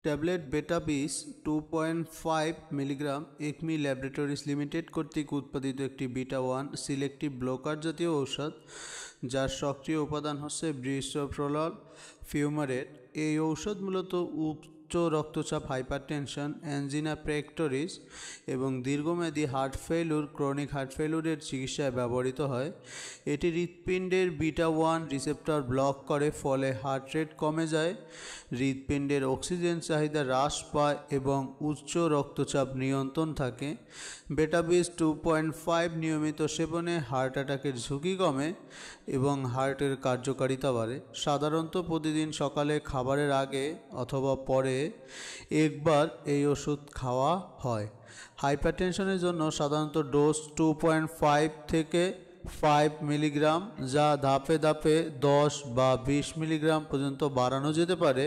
Tablet Betabis 2.5 milligram Acme laboratories limited কর্তৃক উৎপাদিত একটি বিটা-1 সিলেক্টিভ ব্লকার জাতীয় ঔষধ, যার সক্রিয় উপাদান হচ্ছে বিসোপ্রোল ফিউমারেট। এই ঔষধ মূলত উচ্চ রক্তচাপ, হাইপারটেনশন, অ্যানজিনা পেক্টোরিস এবং দীর্ঘমেয়াদী হার্ট ফেইলুর, ক্রনিক হার্ট ফেইলুরের চিকিৎসায় ব্যবহৃত হয়। এটি হৃৎপিণ্ডের বিটা-1 রিসেপ্টর ব্লক করে, ফলে হার্ট রেট কমে যায়, হৃৎপিণ্ডের অক্সিজেন চাহিদা হ্রাস পায় এবং উচ্চ রক্তচাপ নিয়ন্ত্রণ থাকে। বেটাবিস 2.5 নিয়মিত সেবনে হার্ট অ্যাটাকের ঝুঁকি কমে এবং হার্টের কার্যকারিতা বাড়ে। সাধারণত প্রতিদিন সকালে খাবারের আগে অথবা পরে একবার এই ওষুধ খাওয়া হয়। হাইপারটেনশনের জন্য সাধারণত ডোজ 2.5 থেকে 5 মিলিগ্রাম, যা ধাপে ধাপে 10 বা 20 মিলিগ্রাম পর্যন্ত বাড়ানো যেতে পারে।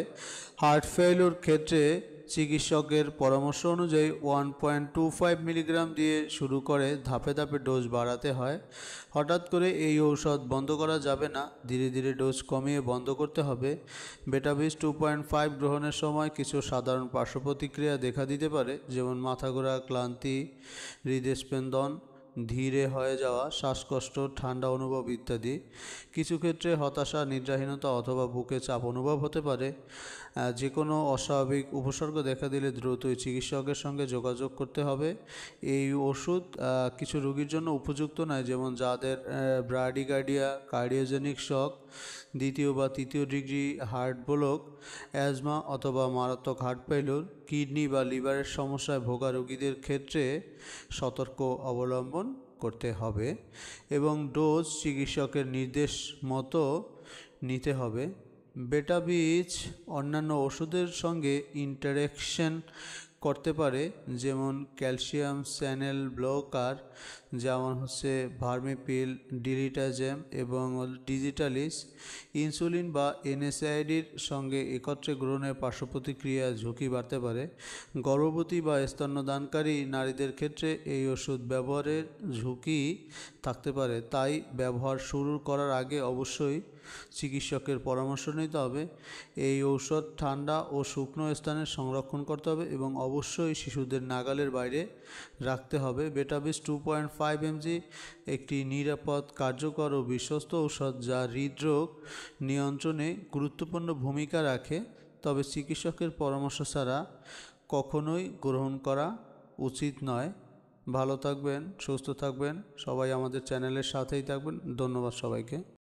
হার্ট ফেইলুর ক্ষেত্রে চিকিৎসকের পরামর্শ অনুযায়ী 1.25 মিলিগ্রাম দিয়ে শুরু করে ধাপে ধাপে ডোজ বাড়াতে হয়। হঠাৎ করে এই ঔষধ বন্ধ করা যাবে না, ধীরে ধীরে ডোজ কমিয়ে বন্ধ করতে হবে। বেটাবিস 2.5 গ্রহণের সময় কিছু সাধারণ পার্শ্ব প্রতিক্রিয়া দেখা দিতে পারে, যেমন মাথা ঘোরা, ক্লান্তি, হৃদস্পন্দন ধীরে হয়ে যাওয়া, শ্বাসকষ্ট, ঠান্ডা অনুভব ইত্যাদি। কিছু ক্ষেত্রে হতাশা, নিদ্রাহীনতা অথবা বুকে চাপ অনুভব হতে পারে। যে কোনো অস্বাভাবিক উপসর্গ দেখা দিলে দ্রুতই চিকিৎসকের সঙ্গে যোগাযোগ করতে হবে। এই ওষুধ কিছু রোগীর জন্য উপযুক্ত নয়, যেমন যাদের ব্রাডিকার্ডিয়া, কার্ডিওজেনিক শক, দ্বিতীয় বা তৃতীয় ডিগ্রি হার্ট ব্লক, অ্যাজমা অথবা মারাত্মক হার্ট ফেইলুর, কিডনি বা লিভারের সমস্যায় ভোগা রোগীদের ক্ষেত্রে সতর্ক অবলম্বন করতে হবে এবং ডোজ চিকিৎসকের নির্দেশ মতো নিতে হবে। বেটাবিস অন্যান্য ওষুধের সঙ্গে ইন্টারেকশন করতে পারে, যেমন ক্যালসিয়াম চ্যানেল ব্লকার, যেমন হচ্ছে ভার্মিপিল, ডিলিটাজেম এবং ডিজিটালিস। ইনসুলিন বা এনএসআইডির সঙ্গে একত্রে গ্রহণের পার্শ্ব প্রতিক্রিয়া ঝুঁকি বাড়তে পারে। গর্ভবতী বা স্তন্যদানকারী নারীদের ক্ষেত্রে এই ওষুধ ব্যবহারের ঝুঁকি থাকতে পারে, তাই ব্যবহার শুরু করার আগে অবশ্যই চিকিৎসকের পরামর্শ নিতে হবে। এই ঔষধ ঠান্ডা ও শুকনো স্থানে সংরক্ষণ করতে হবে এবং অবশ্যই শিশুদের নাগালের বাইরে রাখতে হবে। বেটাবিস 2.5 mg একটি নিরাপদ, কার্যকর ও বিশ্বস্ত ঔষধ, যা হৃদরোগ নিয়ন্ত্রণে গুরুত্বপূর্ণ ভূমিকা রাখে, তবে চিকিৎসকের পরামর্শ ছাড়া কখনোই গ্রহণ করা উচিত নয়। ভালো থাকবেন, সুস্থ থাকবেন, সবাই আমাদের চ্যানেলের সাথেই থাকবেন। ধন্যবাদ সবাইকে।